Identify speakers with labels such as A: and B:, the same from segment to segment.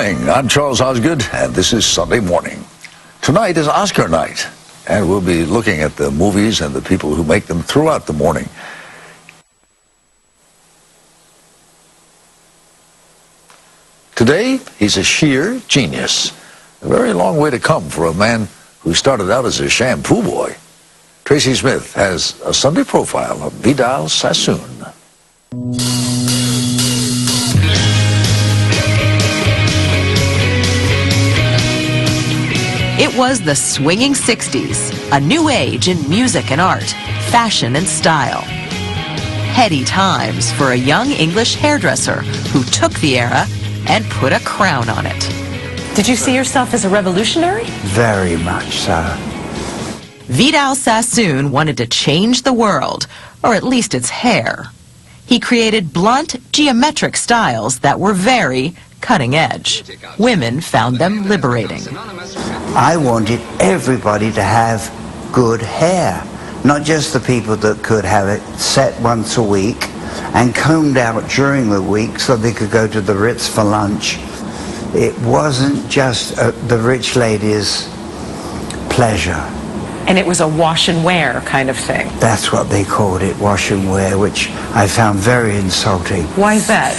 A: morning. I'm Charles Osgood, and this is Sunday Morning. Tonight is Oscar night, and we'll be looking at the movies and the people who make them throughout the morning. Today, he's a sheer genius. A very long way to come for a man who started out as a shampoo boy. Tracy Smith has a Sunday profile of Vidal Sassoon.
B: It was the swinging 60s, a new age in music and art, fashion and style. Heady times for a young English hairdresser who took the era and put a crown on it.
C: Did you see yourself as a revolutionary?
D: Very much so.
B: Vidal Sassoon wanted to change the world, or at least its hair. He created blunt, geometric styles that were very cutting edge. Women found them liberating.
D: I wanted everybody to have good hair, not just the people that could have it set once a week and combed out during the week so they could go to the Ritz for lunch. It wasn't just the rich lady's pleasure.
C: And it was a wash and wear kind of thing.
D: That's what they called it, wash and wear, which I found very insulting.
C: Why is that?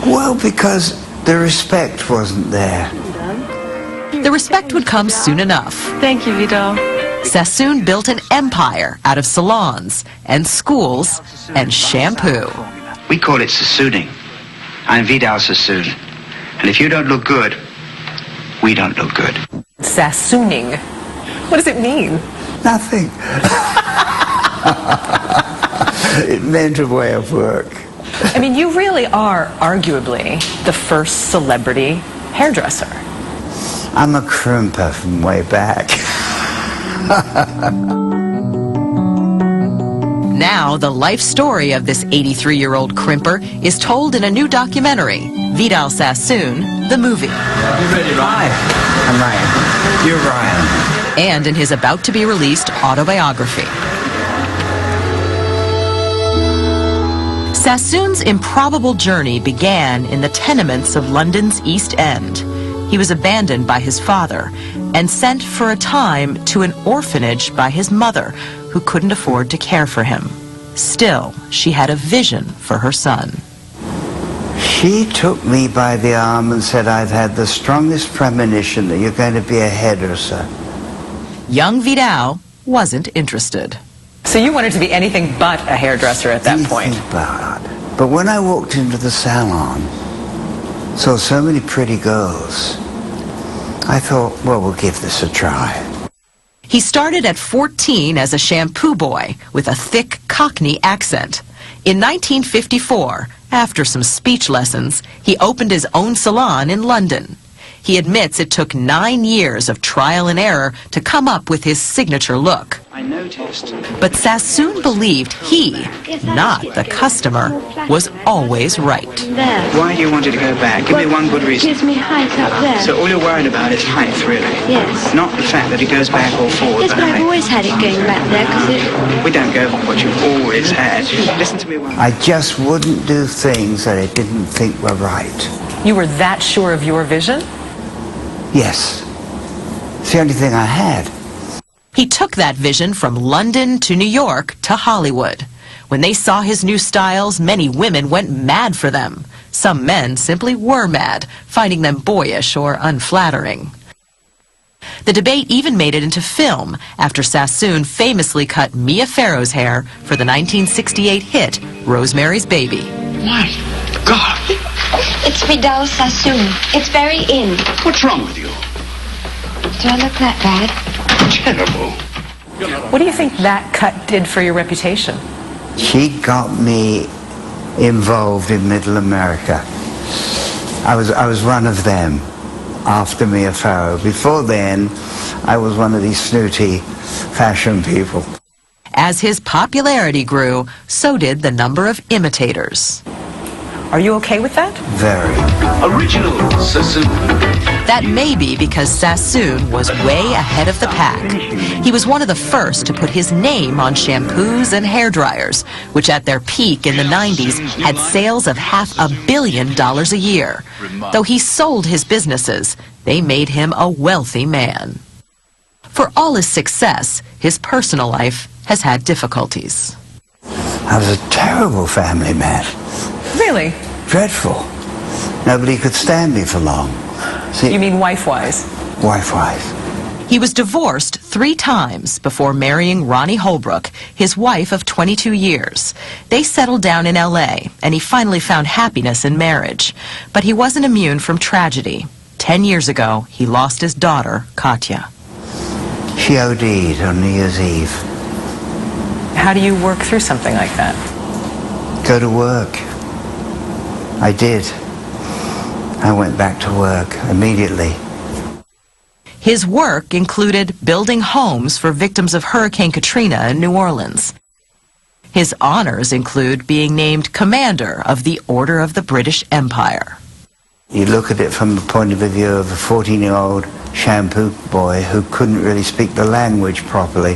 D: Well, because the respect wasn't there.
B: The respect would come soon enough.
C: Thank you, Vidal.
B: Sassoon built an empire out of salons and schools and shampoo.
E: We call it Sassooning. I'm Vidal Sassoon. And if you don't look good, we don't look good.
C: Sassooning. What does it mean?
D: Nothing. It meant a way of work.
C: I mean, you really are arguably the first celebrity hairdresser.
D: I'm a crimper from way back.
B: Now, the life story of this 83-year-old crimper is told in a new documentary, Vidal Sassoon, the movie.
D: You ready, Ryan? I'm Ryan. You're Ryan.
B: And in his about-to-be-released autobiography. Sassoon's improbable journey began in the tenements of London's East End. He was abandoned by his father and sent for a time to an orphanage by his mother, who couldn't afford to care for him. Still, she had a vision for her son.
D: She took me by the arm and said, I've had the strongest premonition that you're going to be a hairdresser.
B: Young Vidal wasn't interested.
C: So you wanted to be anything but a hairdresser at that point.
D: But when I walked into the salon, saw so many pretty girls, I thought, well, we'll give this a try.
B: He started at 14 as a shampoo boy with a thick Cockney accent. In 1954, after some speech lessons, he opened his own salon in London. He admits it took 9 years of trial and error to come up with his signature look.
E: I noticed.
B: But Sassoon believed he, not the customer, was always right.
E: Why do you want it to go back? Give me one good reason.
F: It gives me height up there.
E: So all you're worried about is height, really?
F: Yes.
E: Not the fact that it goes back or forward,
F: Yes, but I've
E: height.
F: always had it going back there because it...
E: We don't go for what you've always had. Listen to me one.
D: I just wouldn't do things that I didn't think were right.
C: You were that sure of your vision?
D: Yes. It's the only thing I had.
B: He took that vision from London to New York to Hollywood. When they saw his new styles, many women went mad for them. Some men simply were mad, finding them boyish or unflattering. The debate even made it into film after Sassoon famously cut Mia Farrow's hair for the 1968 hit Rosemary's Baby.
E: My God!
F: It's Vidal Sassoon. It's very in.
E: What's wrong with you?
F: Do I look that bad?
E: Terrible.
C: What do you think that cut did for your reputation?
D: She got me involved in Middle America. I was one of them after Mia Farrow. Before then, I was one of these snooty fashion people.
B: As his popularity grew, so did the number of imitators.
C: Are you okay with that?
D: Very.
G: Original Sassoon.
B: That may be because Sassoon was way ahead of the pack. He was one of the first to put his name on shampoos and hair dryers, which at their peak in the 90s had sales of $500 million a year. Though he sold his businesses, they made him a wealthy man. For all his success, his personal life has had difficulties.
D: I was a terrible family man.
C: Really?
D: Dreadful. Nobody could stand me for long. See,
C: You mean wife-wise?
D: wife-wise.
B: He was divorced 3 times before marrying Ronnie Holbrook, his wife of 22 years. They settled down in L.A., and he finally found happiness in marriage. But he wasn't immune from tragedy. 10 years ago, he lost his daughter, Katya.
D: She OD'd on New Year's Eve.
C: How do you work through something like that?
D: Go to work. I did. I went back to work immediately.
B: His work included building homes for victims of Hurricane Katrina in New Orleans. His honors include being named Commander of the Order of the British Empire.
D: You look at it from the point of view of a 14-year-old shampoo boy who couldn't really speak the language properly,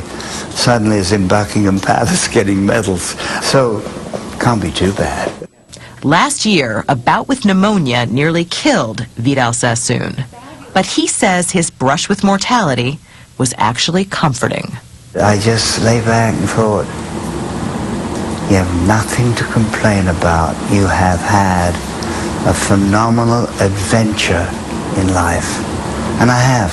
D: suddenly is in Buckingham Palace getting medals. So, can't be too bad.
B: Last year, a bout with pneumonia nearly killed Vidal Sassoon. But he says his brush with mortality was actually comforting.
D: I just lay back and thought, you have nothing to complain about. You have had a phenomenal adventure in life. And I have.